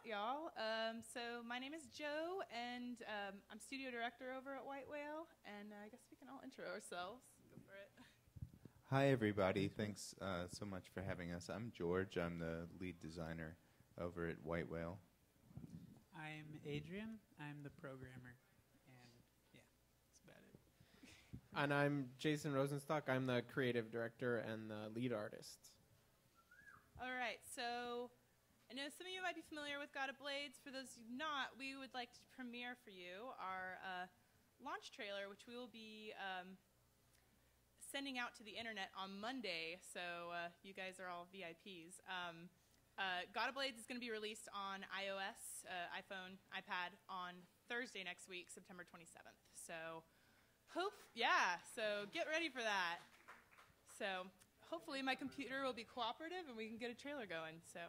lot, y'all. So my name is Joe, and I'm studio director over at White Whale, and I guess we can all intro ourselves. Go for it. Hi, everybody. Thanks so much for having us. I'm George. I'm the lead designer over at White Whale. I'm Adrian. I'm the programmer, and yeah, that's about it. And I'm Jason Rosenstock. I'm the creative director and the lead artist. All right, so I know some of you might be familiar with God of Blades. For those who not, we would like to premiere for you our launch trailer, which we will be sending out to the internet on Monday, so you guys are all VIPs. God of Blades is going to be released on iOS, iPhone, iPad on Thursday next week, September 27th. So, so get ready for that. So, hopefully my computer will be cooperative and we can get a trailer going. So.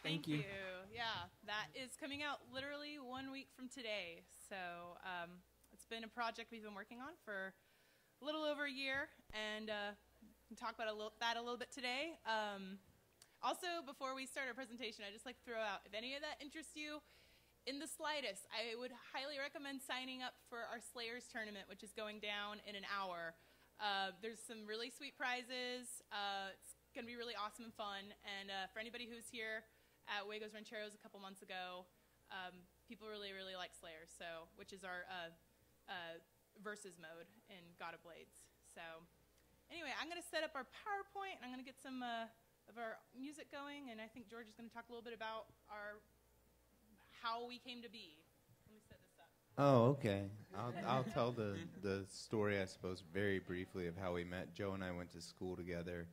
Thank you. Yeah, that is coming out literally 1 week from today. So it's been a project we've been working on for a little over a year, and we'll talk about that a little bit today. Also, before we start our presentation, I'd just like to throw out, if any of that interests you in the slightest, I would highly recommend signing up for our Slayers tournament, which is going down in an hour. There's some really sweet prizes. It's going to be really awesome and fun. And for anybody who's here at Juegos Rancheros a couple months ago, people really, really like Slayers, so, which is our versus mode in God of Blades. So anyway, I'm going to set up our PowerPoint, and I'm going to get some of our music going, and I think George is going to talk a little bit about how we came to be. Let me set this up. Oh, okay. I'll tell the story, I suppose, very briefly of how we met. Joe and I went to school together.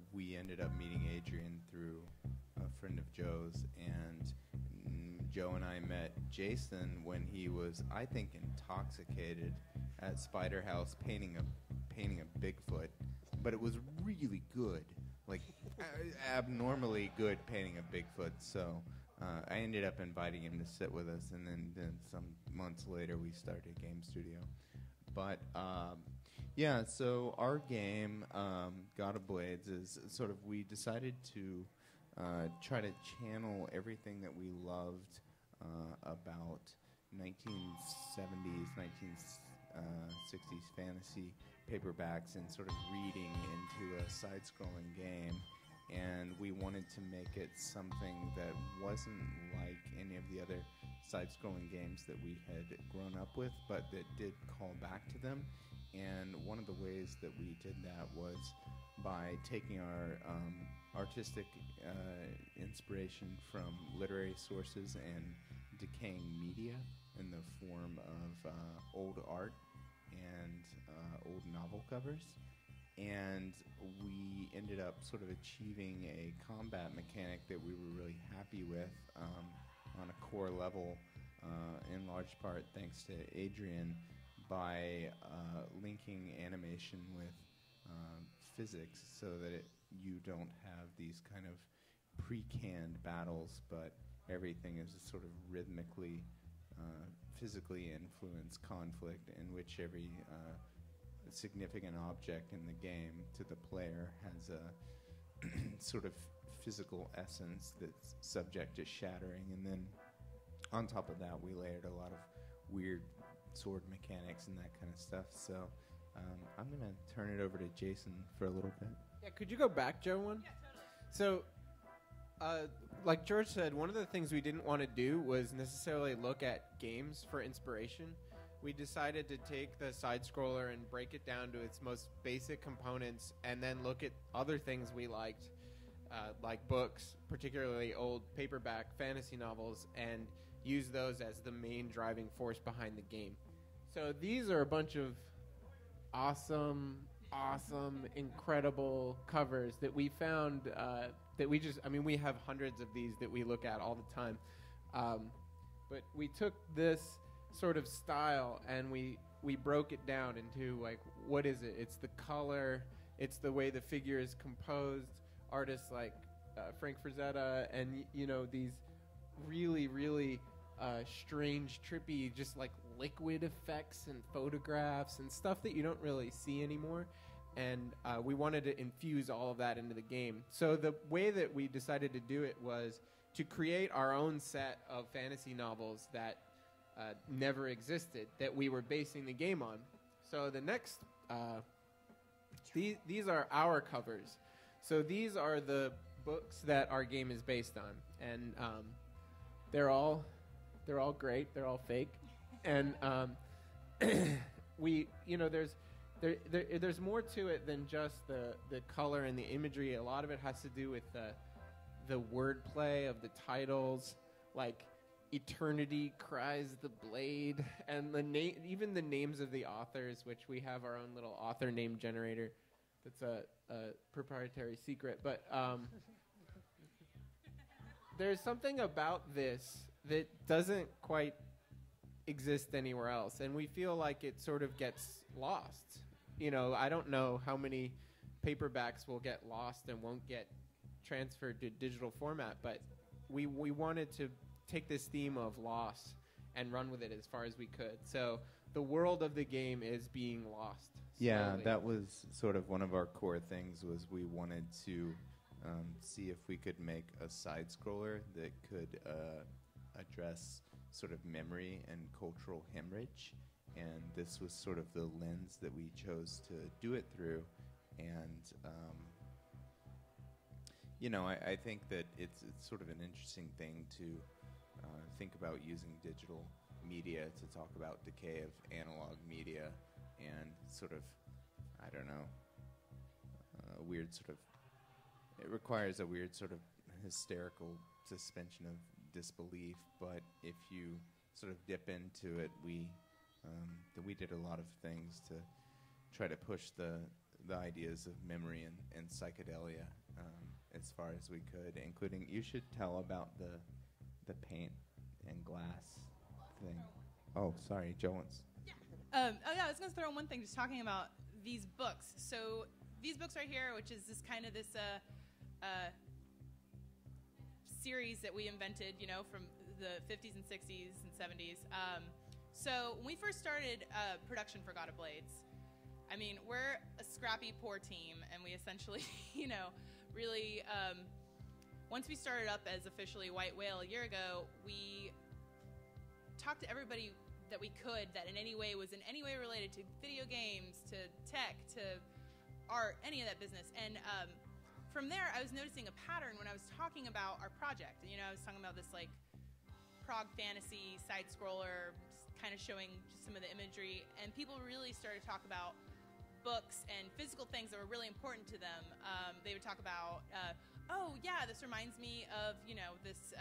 We ended up meeting Adrian through a friend of Joe's, and Joe and I met Jason when he was, I think, intoxicated at Spider House painting a Bigfoot, but it was really good, like abnormally good painting a Bigfoot. So I ended up inviting him to sit with us, and then some months later we started a game studio. But yeah, so our game, God of Blades, is sort of, we decided to try to channel everything that we loved about 1970s, 1960s fantasy paperbacks and sort of reading into a side-scrolling game. And we wanted to make it something that wasn't like any of the other side-scrolling games that we had grown up with, but that did call back to them. And one of the ways that we did that was by taking our artistic inspiration from literary sources and decaying media in the form of old art and old novel covers. And we ended up sort of achieving a combat mechanic that we were really happy with on a core level, in large part thanks to Adrian, by linking animation with physics so that you don't have these kind of pre-canned battles, but everything is sort of rhythmically physically influence conflict in which every significant object in the game to the player has a sort of physical essence that's subject to shattering. And then on top of that, we layered a lot of weird sword mechanics and that kind of stuff. So I'm going to turn it over to Jason for a little bit. Yeah, could you go back, Joe, one? Yeah, totally. So, like George said, one of the things we didn't want to do was necessarily look at games for inspiration. We decided to take the side-scroller and break it down to its most basic components and then look at other things we liked, like books, particularly old paperback fantasy novels, and use those as the main driving force behind the game. So these are a bunch of awesome, incredible covers that we found that we have hundreds of these that we look at all the time. But we took this sort of style and we broke it down into, like, what is it? It's the color, it's the way the figure is composed. Artists like Frank Frazetta and, these really, really strange, trippy, just like liquid effects and photographs and stuff that you don't really see anymore. And we wanted to infuse all of that into the game. So the way that we decided to do it was to create our own set of fantasy novels that never existed, that we were basing the game on. So the next, these are our covers. So these are the books that our game is based on. And they're all great. They're all fake. And there's more to it than just the color and the imagery. A lot of it has to do with the wordplay of the titles, like Eternity Cries the Blade, and even the names of the authors, which we have our own little author name generator. That's a proprietary secret. But there's something about this that doesn't quite exist anywhere else, and we feel like it sort of gets lost. I don't know how many paperbacks will get lost and won't get transferred to digital format, but we wanted to take this theme of loss and run with it as far as we could. So the world of the game is being lost. Yeah, slowly. that was sort of one of our core things, was we wanted to see if we could make a side-scroller that could address sort of memory and cultural hemorrhage. And this was sort of the lens that we chose to do it through. And, I think that it's sort of an interesting thing to think about using digital media to talk about decay of analog media and sort of, I don't know, it requires a weird sort of hysterical suspension of disbelief. But if you sort of dip into it, we did a lot of things to try to push the ideas of memory and psychedelia as far as we could, including, you should tell about the paint and glass thing. Oh, sorry, Joe wants. I was going to throw in one thing, just talking about these books. So these books right here, which is this kind of this series that we invented, from the 50s and 60s and 70s. So when we first started production for God of Blades, I mean, we're a scrappy, poor team, and we essentially, really, once we started up as officially White Whale a year ago, we talked to everybody that we could that in any way was in any way related to video games, to tech, to art, any of that business. And from there, I was noticing a pattern when I was talking about our project. I was talking about this, like, prog fantasy side-scroller, kind of showing just some of the imagery, and people really started to talk about books and physical things that were really important to them. They would talk about, this reminds me of, this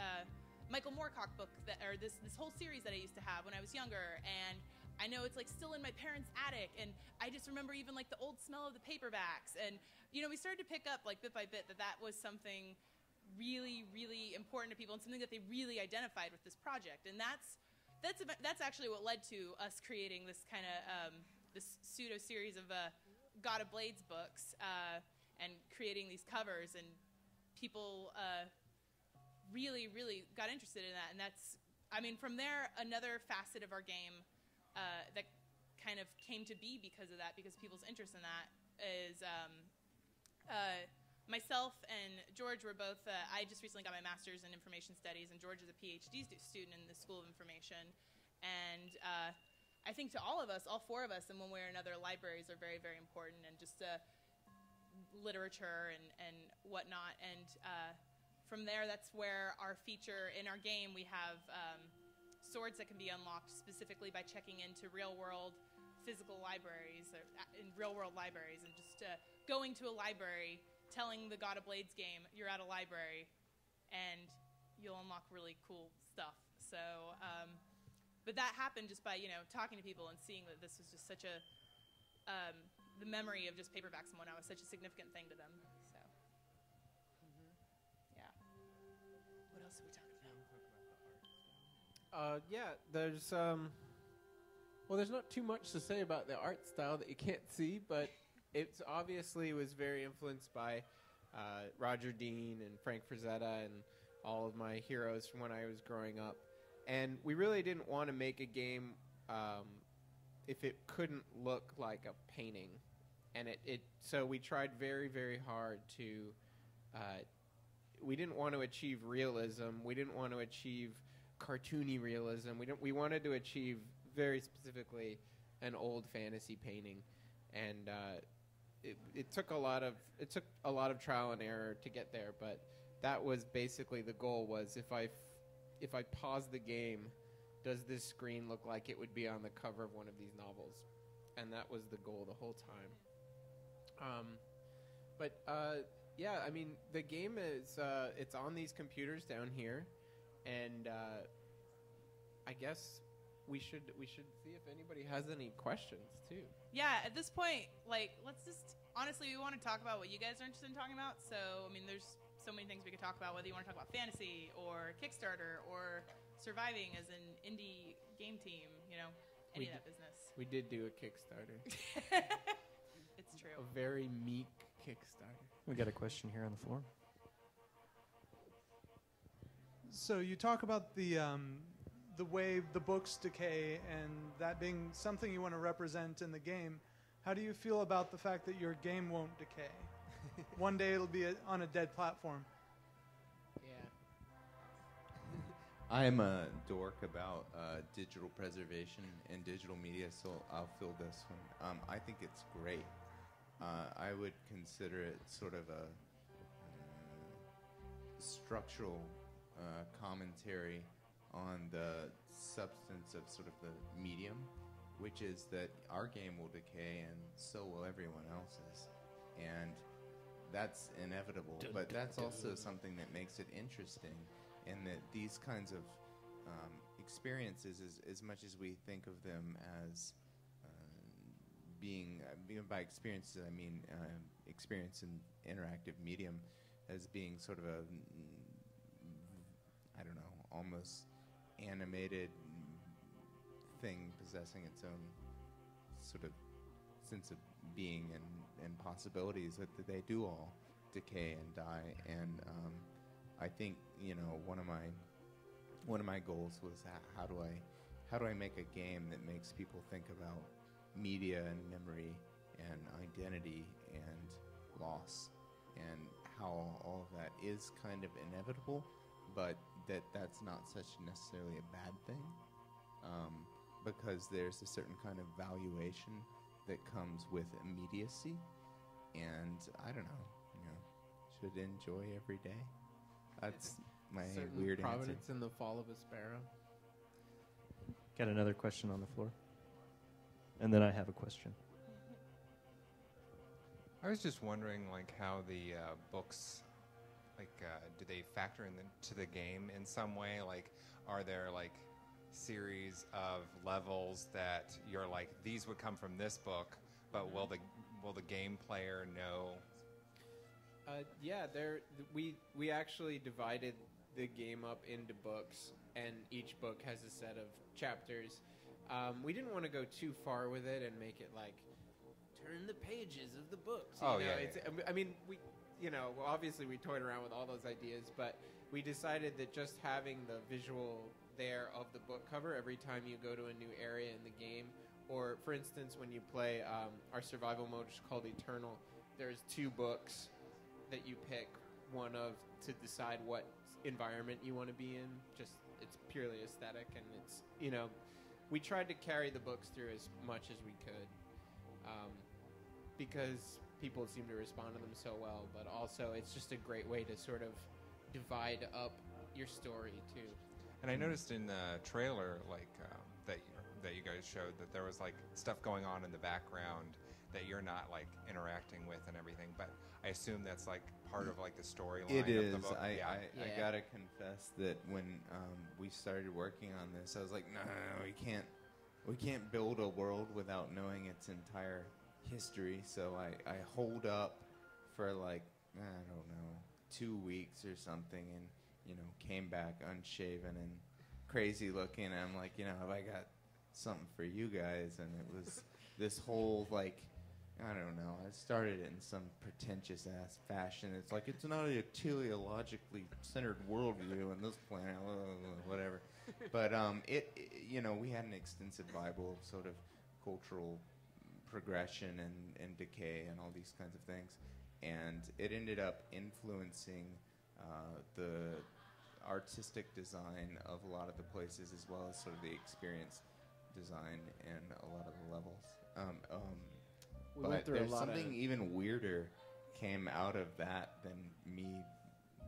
Michael Moorcock book, or this whole series that I used to have when I was younger, and I know it's, like, still in my parents' attic, and I just remember even, like, the old smell of the paperbacks. And, we started to pick up, like, bit by bit that was something really, really important to people and something that they really identified with this project. And that's actually what led to us creating this kind of this pseudo series of God of Blades books and creating these covers. And people really, really got interested in that. And that's I mean, from there, another facet of our game that kind of came to be because of that, because people's interest in that, is myself and George were both, I just recently got my master's in information studies, and George is a PhD student in the School of Information. And I think to all of us, all four of us, in one way or another, libraries are very, very important, and just literature and whatnot. And from there, that's where our feature in our game, we have swords that can be unlocked specifically by checking into real-world physical libraries, or in real-world libraries, and just going to a library, telling the God of Blades game you're at a library, and you'll unlock really cool stuff. So, but that happened just by talking to people and seeing that this was just such a the memory of just paperbacks and whatnot was such a significant thing to them. So, yeah. What else are we talking about? There's there's not too much to say about the art style that you can't see, but it's obviously was very influenced by Roger Dean and Frank Frazetta and all of my heroes from when I was growing up. And we really didn't want to make a game if it couldn't look like a painting. And so we tried very, very hard to we didn't want to achieve realism. We didn't want to achieve cartoony realism. We wanted to achieve very specifically an old fantasy painting, and it took a lot of trial and error to get there. But that was basically the goal. Was if I pause the game, does this screen look like it would be on the cover of one of these novels? And that was the goal the whole time. Yeah, I mean, the game is it's on these computers down here, and I guess we should see if anybody has any questions too. Yeah, at this point, let's just honestly, we want to talk about what you guys are interested in talking about. So, I mean, there's so many things we could talk about, whether you want to talk about fantasy or Kickstarter or surviving as an indie game team, any of that business. We did do a Kickstarter. It's true. A very meek Kickstarter. We got a question here on the floor. So you talk about the way the books decay and that being something you want to represent in the game. How do you feel about the fact that your game won't decay? One day it'll be on a dead platform. Yeah. I'm a dork about digital preservation and digital media, so I'll fill this one. I think it's great. I would consider it sort of a structural commentary on the substance of sort of the medium, which is that our game will decay and so will everyone else's. And that's inevitable, but that's also something that makes it interesting, in that these kinds of experiences, as much as we think of them as being by experiences, I mean experience in interactive medium as being sort of a, I don't know, almost animated thing possessing its own sort of sense of being and possibilities, that they do all decay and die. And I think one of my goals was how do I make a game that makes people think about media and memory and identity and loss, and how all of that is kind of inevitable, but that's not such necessarily a bad thing, because there's a certain kind of valuation that comes with immediacy, and I don't know, should enjoy every day. That's my weird providence answer. in the fall of a sparrow. Got another question on the floor. And then I have a question. I was just wondering, how the books, do they factor into the game in some way? Are there series of levels that you're these would come from this book, but will the game player know? Yeah, we actually divided the game up into books, and each book has a set of chapters. We didn't want to go too far with it and make it turn the pages of the books. I mean, obviously we toyed around with all those ideas, but we decided that just having the there of the book cover every time you go to a new area in the game. Or, for instance, when you play our survival mode, which is called Eternal, there's 2 books that you pick one of to decide what environment you want to be in. Just, it's purely aesthetic, and it's, we tried to carry the books through as much as we could, because people seem to respond to them so well, but also it's just a great way to sort of divide up your story, too. And I noticed in the trailer, that you guys showed, that there was like stuff going on in the background that you're not like interacting with and everything. But I assume that's like part of like the storyline. It is. Of the book. I gotta confess that when we started working on this, I was like, no, we can't build a world without knowing its entire history. So I holed up for like, I don't know, 2 weeks or something, and came back unshaven and crazy looking. And I'm like, have I got something for you guys? And it was this whole like, I don't know, I started it in some pretentious ass fashion. It's like, it's not a teleologically centered worldview in this planet, whatever. But we had an extensive Bible of sort of cultural progression and decay and all these kinds of things, and it ended up influencing the artistic design of a lot of the places, as well as sort of the experience design and a lot of the levels. But there's something even weirder came out of that than me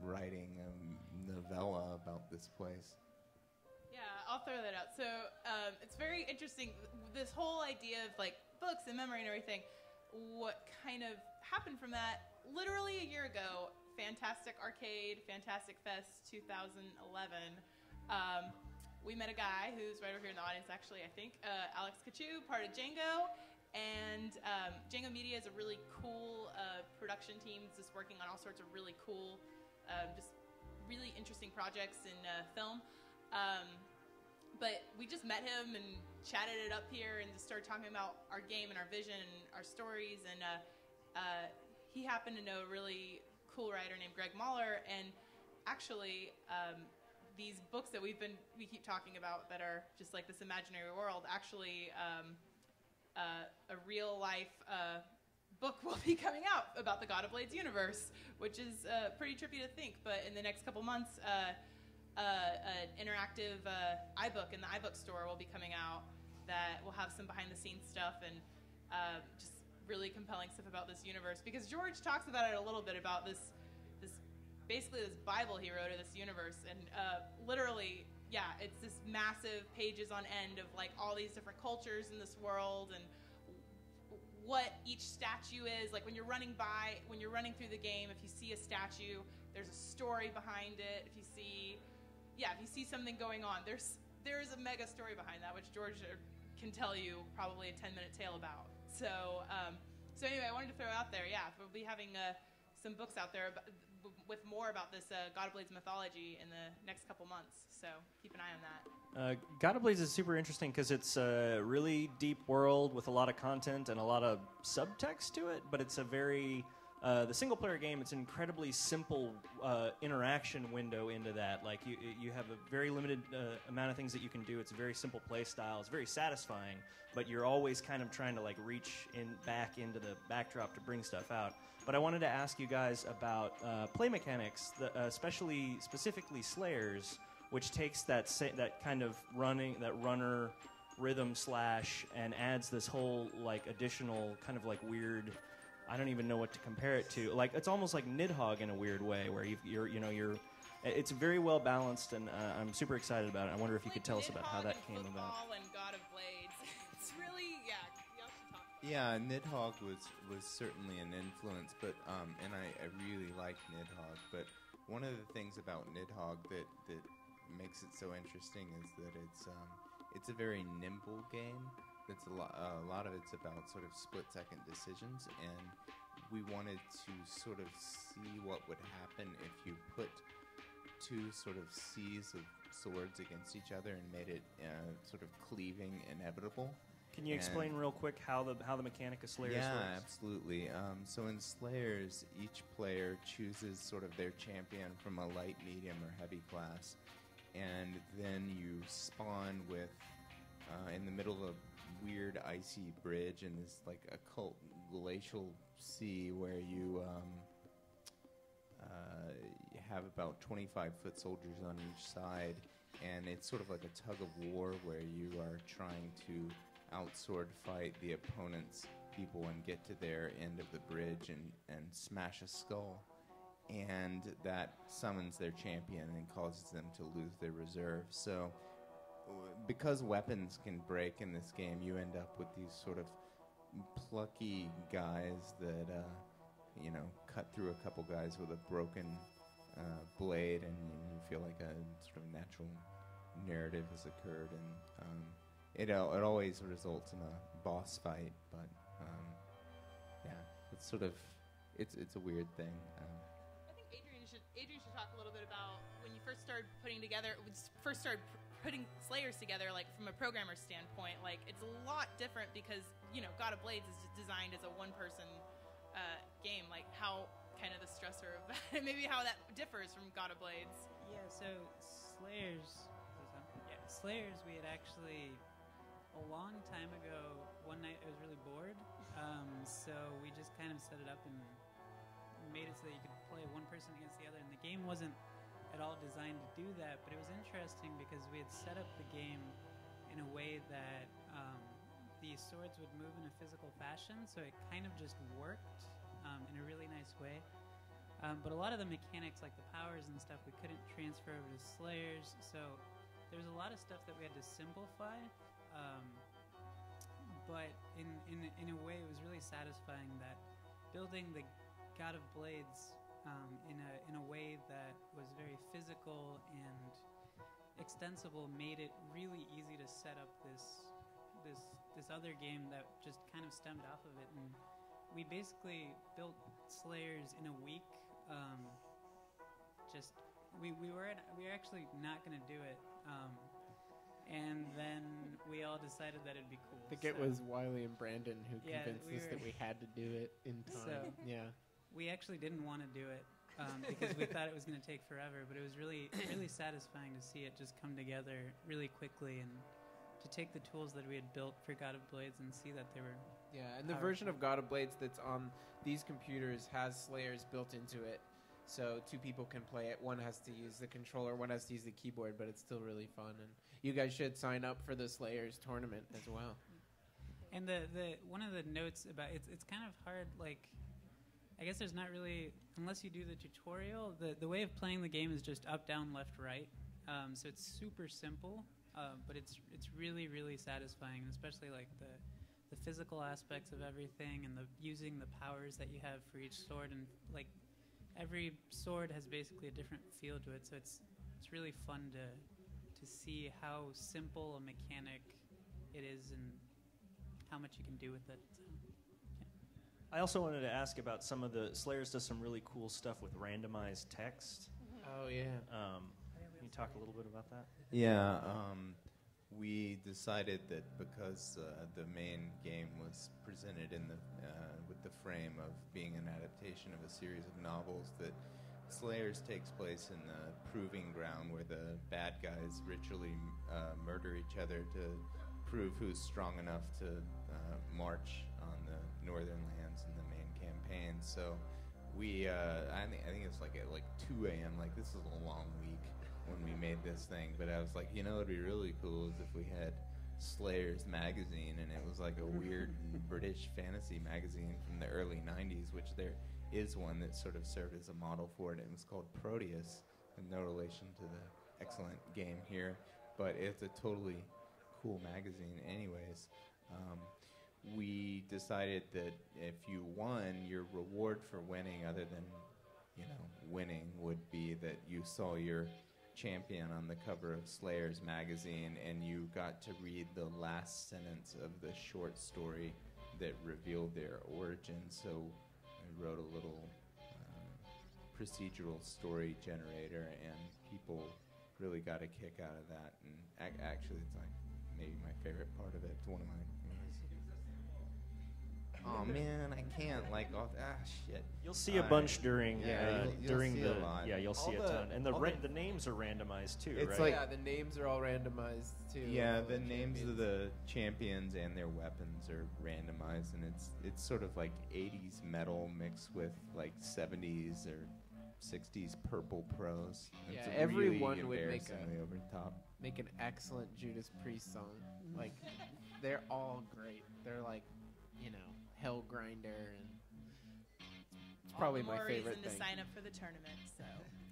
writing a novella about this place. Yeah, I'll throw that out. So it's very interesting, this whole idea of like books and memory and everything. What kind of happened from that? Literally a year ago, Fantastic Arcade, Fantastic Fest 2011. We met a guy who's right over here in the audience, actually, I think, Alex Kachu, part of Django. And Django Media is a really cool production team that's just working on all sorts of really cool, just really interesting projects in film. But we just met him and chatted it up here and just started talking about our game and our vision and our stories. And he happened to know a really cool writer named Greg Mahler. And actually, these books that we keep talking about that are just like this imaginary world, actually a real life book will be coming out about the God of Blades universe, which is pretty trippy to think. But in the next couple months, an interactive iBook in the iBook store will be coming out that will have some behind-the-scenes stuff and just really compelling stuff about this universe. Because George talks about it a little bit, about this basically this Bible he wrote of this universe, and literally, yeah, it's this massive pages on end of like all these different cultures in this world and what each statue is. Like when you're running through the game, if you see a statue, there's a story behind it. If you see something going on, there is a mega story behind that, which George can tell you probably a 10-minute tale about. So anyway, I wanted to throw out there, yeah, we'll be having some books out there with more about this God of Blades mythology in the next couple months. So keep an eye on that. God of Blades is super interesting because it's a really deep world with a lot of content and a lot of subtext to it, but it's a very... the single-player game, it's an incredibly simple interaction window into that. Like, you have a very limited amount of things that you can do. It's a very simple play style. It's very satisfying, but you're always kind of trying to, like, reach back into the backdrop to bring stuff out. But I wanted to ask you guys about play mechanics, specifically Slayers, which takes that kind of runner rhythm slash and adds this whole, like, additional kind of, like, weird... I don't even know what to compare it to. Like, it's almost like Nidhogg in a weird way, where it's very well balanced, and I'm super excited about it. I wonder if you could tell us about how that came about. And God of Blades. It's really, yeah. Y'all should talk about Yeah, Nidhogg was certainly an influence, but and I really like Nidhogg. But one of the things about Nidhogg that makes it so interesting is that it's a very nimble game. It's a lot of it's about sort of split-second decisions, and we wanted to sort of see what would happen if you put two sort of seas of swords against each other and made it sort of cleaving inevitable. Can you explain real quick how the mechanic of Slayers works? Yeah, absolutely. So in Slayers, each player chooses sort of their champion from a light, medium, or heavy class, and then you spawn with in the middle of a weird icy bridge in this like occult glacial sea where you have about 25-foot soldiers on each side, and it's sort of like a tug of war where you are trying to outsword fight the opponent's people and get to their end of the bridge and smash a skull. And that summons their champion and causes them to lose their reserve. So because weapons can break in this game, you end up with these sort of plucky guys that, cut through a couple guys with a broken blade, and you feel like a sort of natural narrative has occurred. And it always results in a boss fight, but it's sort of, it's a weird thing. I think Adrian should talk a little bit about when you first started putting putting Slayers together, like from a programmer standpoint. Like, it's a lot different because God of Blades is designed as a one-person game. Like, how kind of the stressor of that, maybe how that differs from God of Blades. Yeah, so Slayers, we had actually, a long time ago, one night I was really bored, so we just kind of set it up and made it so that you could play one person against the other, and the game wasn't at all designed to do that, but it was interesting because we had set up the game in a way that the swords would move in a physical fashion, so it kind of just worked in a really nice way. But a lot of the mechanics, like the powers and stuff, we couldn't transfer over to Slayers, so there's a lot of stuff that we had to simplify. But in a way, it was really satisfying that building the God of Blades in a way that was very physical and extensible made it really easy to set up this other game that just kind of stemmed off of it. And we basically built Slayers in a week. We were actually not going to do it. And then we all decided that it'd be cool. I think it was Wiley and Brandon who convinced us that we had to do it in time. So yeah. We actually didn't want to do it because we thought it was going to take forever, but it was really, really satisfying to see it just come together really quickly and to take the tools that we had built for God of Blades and see that they were and the version of God of Blades that's on these computers has Slayers built into it. So two people can play it. One has to use the controller, one has to use the keyboard, but it's still really fun. And you guys should sign up for the Slayers tournament as well. And the one of the notes about it's kind of hard, like, I guess there's not really, unless you do the tutorial, the way of playing the game is just up, down, left, right. So it's super simple, but it's really, really satisfying, and especially like the physical aspects of everything and using the powers that you have for each sword, and like every sword has basically a different feel to it. So it's really fun to see how simple a mechanic it is and how much you can do with it. So, yeah. I also wanted to ask about some of the Slayers does some really cool stuff with randomized text. Oh yeah. Can you talk a little bit about that? Yeah, we decided that because the main game was presented in with the frame of being an adaptation of a series of novels, that Slayers takes place in the proving ground where the bad guys ritually murder each other to prove who's strong enough to march on the northern lands in the main campaign. So we, I think it's like at like 2 a.m. Like, this is a long week when we made this thing, but I was like, it'd be really cool is if we had Slayers magazine, and it was like a weird British fantasy magazine from the early 90s, which there is one that sort of served as a model for it. It was called Proteus, in no relation to the excellent game here, but it's a totally cool magazine anyways. We decided that if you won, your reward for winning, other than winning, would be that you saw your champion on the cover of Slayers magazine and you got to read the last sentence of the short story that revealed their origin. So I wrote a little procedural story generator, and people really got a kick out of that. And actually, it's like maybe my favorite part of it. It's one of my man, I can't. Like, shit. You'll see a bunch during you'll during see the a lot. yeah, you'll see All a the- ton, and the all the names are randomized too, It's right? like- yeah, the names are all randomized too. Yeah, all the names champions. of the champions and their weapons are randomized, and it's sort of like 80s metal mixed with like 70s or 60s purple prose. Yeah, It's everyone really would make embarrassingly over the top. make an excellent Judas Priest song. Like, they're all great. They're like, Hell Grinder, and it's probably All the my more favorite reason thing. to sign up for the tournament. So,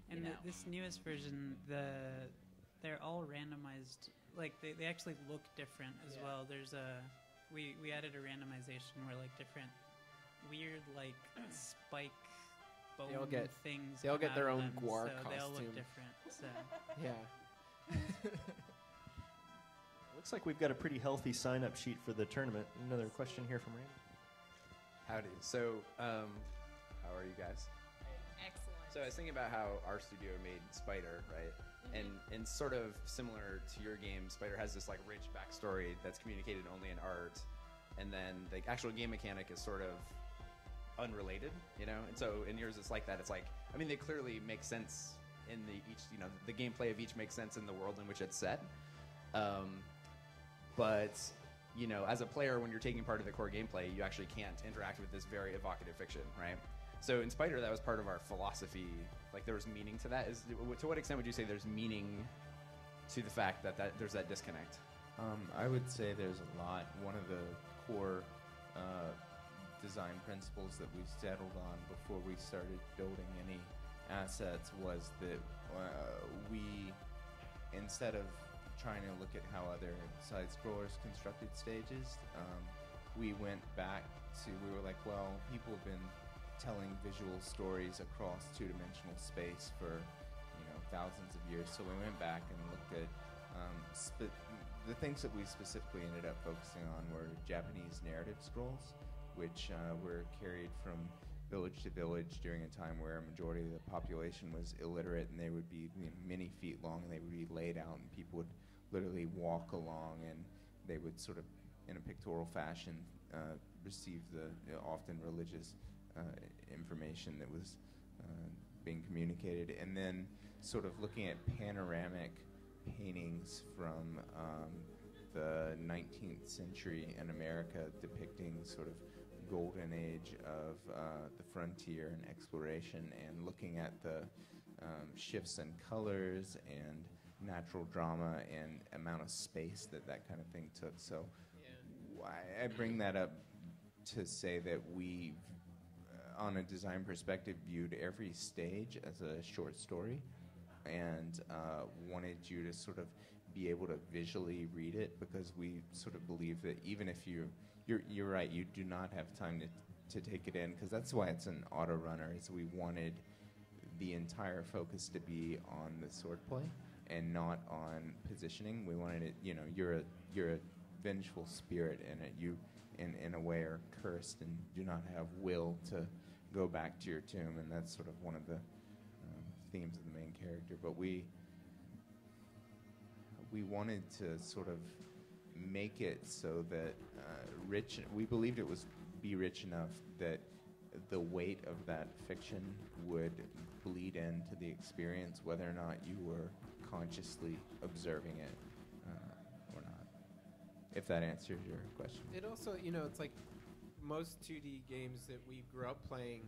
And you know. this newest version, they're all randomized. Like they actually look different as Yeah. well. There's we added a randomization where like different weird like spike bone They all get- things. they all come get out their of own them, Gwar so they all costume. look different. So Yeah. Looks like we've got a pretty healthy sign-up sheet for the tournament. Another question here from Randy. Howdy. So, how are you guys? Excellent. So I was thinking about how our studio made Spider, right? And sort of similar to your game, Spider has this like rich backstory that's communicated only in art, and then the actual game mechanic is sort of unrelated, And so in yours, it's like that. It's like, I mean, they clearly make sense in the gameplay of each makes sense in the world in which it's set. But as a player, when you're taking part of the core gameplay, you actually can't interact with this very evocative fiction, right? So in Spider, that was part of our philosophy. Like there was meaning to that. To what extent would you say there's meaning to the fact that there's that disconnect? I would say there's a lot. One of the core design principles that we settled on before we started building any assets was that we, instead of trying to look at how other side-scrollers constructed stages, we went back to, we were like, well, people have been telling visual stories across two-dimensional space for thousands of years. So we went back and looked at the things that we specifically ended up focusing on were Japanese narrative scrolls, which were carried from village to village during a time where a majority of the population was illiterate, and they would be many feet long, and they would be laid out, and people would literally walk along, and they would sort of, in a pictorial fashion, receive the often religious information that was being communicated. And then sort of looking at panoramic paintings from the 19th century in America depicting sort of golden age of the frontier and exploration, and looking at the shifts in colors and natural drama and amount of space that kind of thing took. So I bring that up to say that we, on a design perspective, viewed every stage as a short story, and wanted you to sort of be able to visually read it, because we sort of believe that even if you're right, you do not have time to take it in, because that's why it's an auto runner, is we wanted the entire focus to be on the swordplay and not on positioning. We wanted it, you're a vengeful spirit, and you in a way are cursed and do not have will to go back to your tomb, and that's sort of one of the themes of the main character. But we wanted to sort of make it so that we believed it was be rich enough that the weight of that fiction would bleed into the experience, whether or not you were consciously observing it or not. If that answers your question. It also, it's like most 2D games that we grew up playing,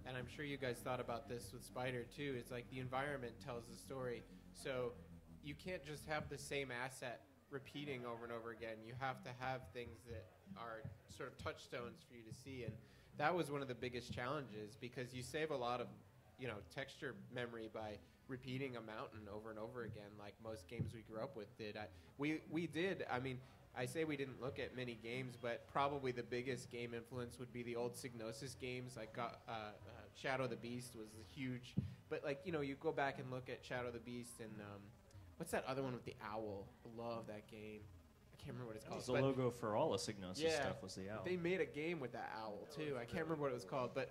and I'm sure you guys thought about this with Spider too, it's like the environment tells the story. So you can't just have the same asset repeating over and over again. You have to have things that are sort of touchstones for you to see, and that was one of the biggest challenges, because you save a lot of texture memory by repeating a mountain over and over again, like most games we grew up with did. We did. I mean, I say we didn't look at many games, but probably the biggest game influence would be the old Psygnosis games. Like Shadow of the Beast was huge, but you go back and look at Shadow of the Beast and what's that other one with the owl? I love that game. I can't remember what it's That called. was the but logo for all of Psygnosis stuff was the owl. they made a game with that owl too. I can't remember what it was called, but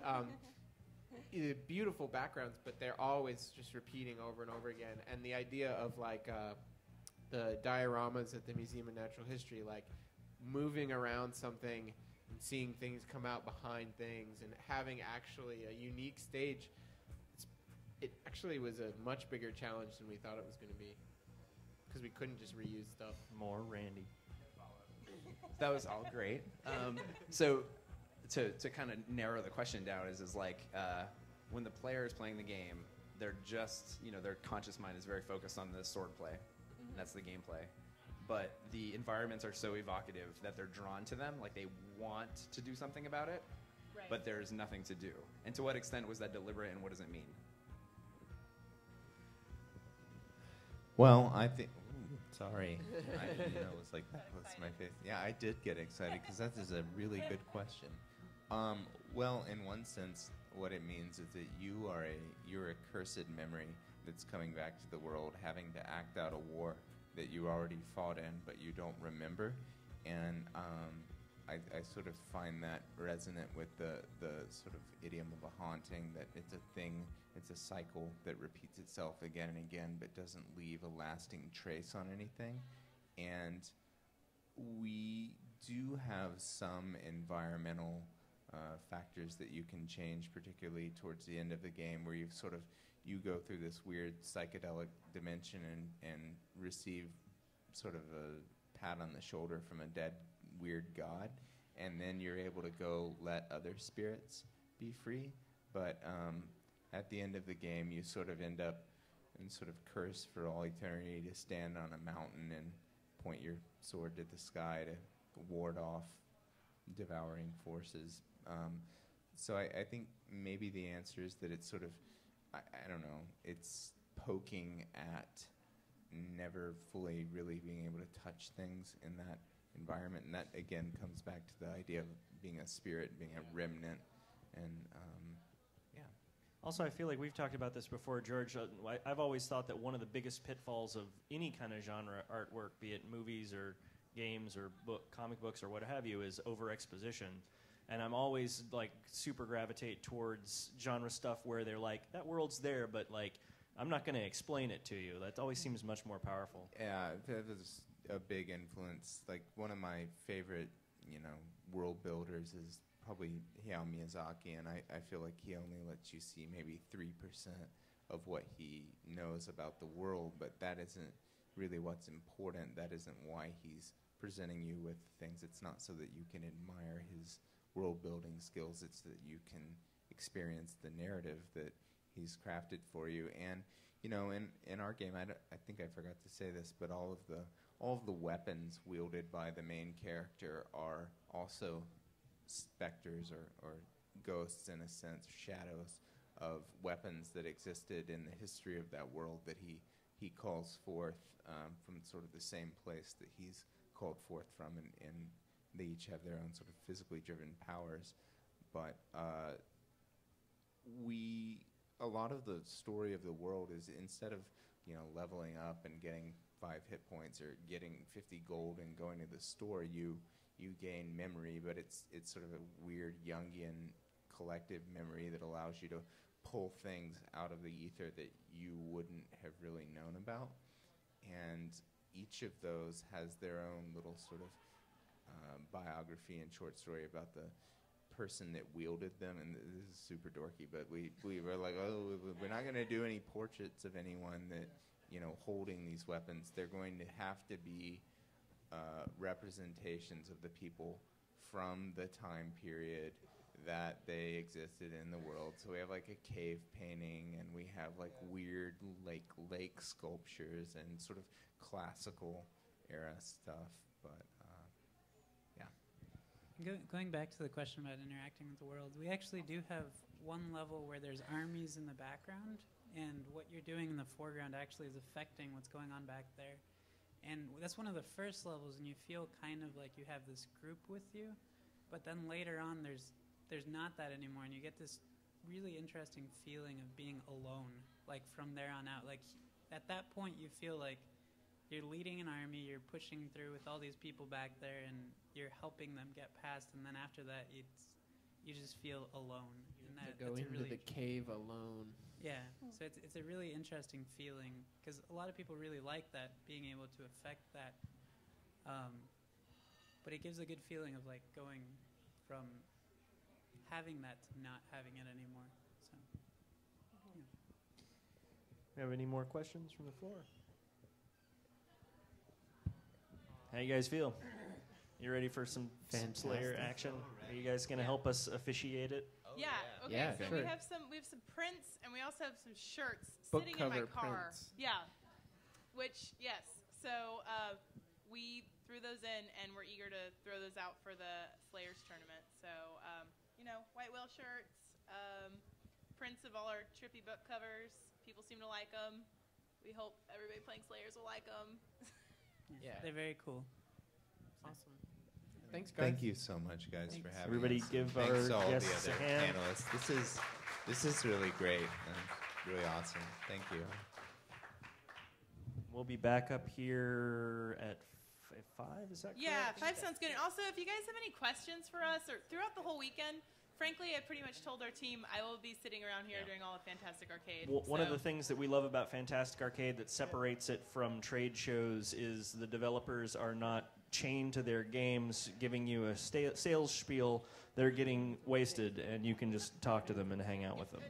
beautiful backgrounds, but they're always just repeating over and over again. And the idea of like the dioramas at the Museum of Natural History, like moving around something and seeing things come out behind things and having actually a unique stage. It actually was a much bigger challenge than we thought it was going to be because we couldn't just reuse stuff. More Randy. That was all great. So to kind of narrow the question down is like when the player is playing the game, they're just, their conscious mind is very focused on the sword play, and that's the gameplay. But the environments are so evocative that they're drawn to them, like they want to do something about it, Right. but there's nothing to do. And to what extent was that deliberate, and what does it mean? Well, I think. Sorry, I didn't know it was like that close to my face. Yeah, I did get excited because that is a really good question. Well, in one sense, what it means is that you're a cursed memory that's coming back to the world, having to act out a war that you already fought in, but you don't remember. And I sort of find that resonant with the sort of idiom of a haunting, that it's a thing, it's a cycle that repeats itself again and again, but doesn't leave a lasting trace on anything. And we do have some environmental factors that you can change, particularly towards the end of the game, where you go through this weird psychedelic dimension and receive sort of a pat on the shoulder from a dead weird god, and then you're able to go let other spirits be free. But at the end of the game, you sort of end up and sort of cursed for all eternity to stand on a mountain and point your sword to the sky to ward off devouring forces. So I think maybe the answer is that it's sort of, I don't know, it's poking at never fully really being able to touch things in that environment. And that, again, comes back to the idea of being a spirit, being a remnant. And, yeah. Also, I feel like we've talked about this before, George. I've always thought that one of the biggest pitfalls of any kind of genre artwork, be it movies or games or comic books or what have you, is over-exposition. And I'm always, like, super gravitate towards genre stuff where they're like, that world's there, but, like, I'm not going to explain it to you. That always seems much more powerful. Yeah, that was a big influence. Like, one of my favorite, world builders is probably Hayao Miyazaki, and I feel like he only lets you see maybe 3% of what he knows about the world, but that isn't really what's important. That isn't why he's presenting you with things. It's not so that you can admire his world-building skills. It's that you can experience the narrative that he's crafted for you. And, in our game, I think I forgot to say this, but all of the weapons wielded by the main character are also specters or ghosts, in a sense, shadows of weapons that existed in the history of that world that he calls forth from sort of the same place that he's called forth from, and they each have their own sort of physically driven powers. But a lot of the story of the world is, instead of leveling up and getting 5 hit points or getting 50 gold and going to the store, you gain memory, but it's sort of a weird Jungian collective memory that allows you to pull things out of the ether that you wouldn't have really known about. And each of those has their own little sort of biography and short story about the person that wielded them. And this is super dorky, but we were like, oh, we're not going to do any portraits of anyone that holding these weapons. They're going to have to be representations of the people from the time period that they existed in the world. So we have like a cave painting, and we have like weird lake sculptures and sort of classical era stuff. But yeah. Going back to the question about interacting with the world, we actually do have one level where there's armies in the background, and what you're doing in the foreground actually is affecting what's going on back there. And that's one of the first levels, and you feel kind of like you have this group with you, but then later on there's not that anymore, and you get this really interesting feeling of being alone, like from there on out. Like at that point you feel like you're leading an army, you're pushing through with all these people back there, and you're helping them get past, and then after that you just feel alone. And to go into the cave alone. Yeah, so it's a really interesting feeling, because a lot of people really like that, being able to affect that. But it gives a good feeling of like going from having that to not having it anymore. So, yeah. We have any more questions from the floor? How you guys feel? You ready for some Slayer action? Are you guys going to help us officiate it? Yeah. Okay. Yeah, so sure. we have some prints, and we also have some shirts Book sitting in my cover car. prints. Yeah. Which yes. So we threw those in, and we're eager to throw those out for the Slayers tournament. So white whale shirts, prints of all our trippy book covers. People seem to like them. We hope everybody playing Slayers will like them. Yeah. They're very cool. Awesome. Thanks, guys. Thank you so much, guys, for having Everybody us. give Thanks to our all guests the a other hand. panelists. This is really great and really awesome. Thank you. We'll be back up here at 5, is that correct? Yeah, 5 sounds good. And also, if you guys have any questions for us or throughout the whole weekend, frankly, I pretty much told our team I will be sitting around here during all of Fantastic Arcade. One of So- the things that we love about Fantastic Arcade that separates it from trade shows is the developers are not chained to their games, giving you a sales spiel. They're getting wasted, and you can just talk to them and hang out with them.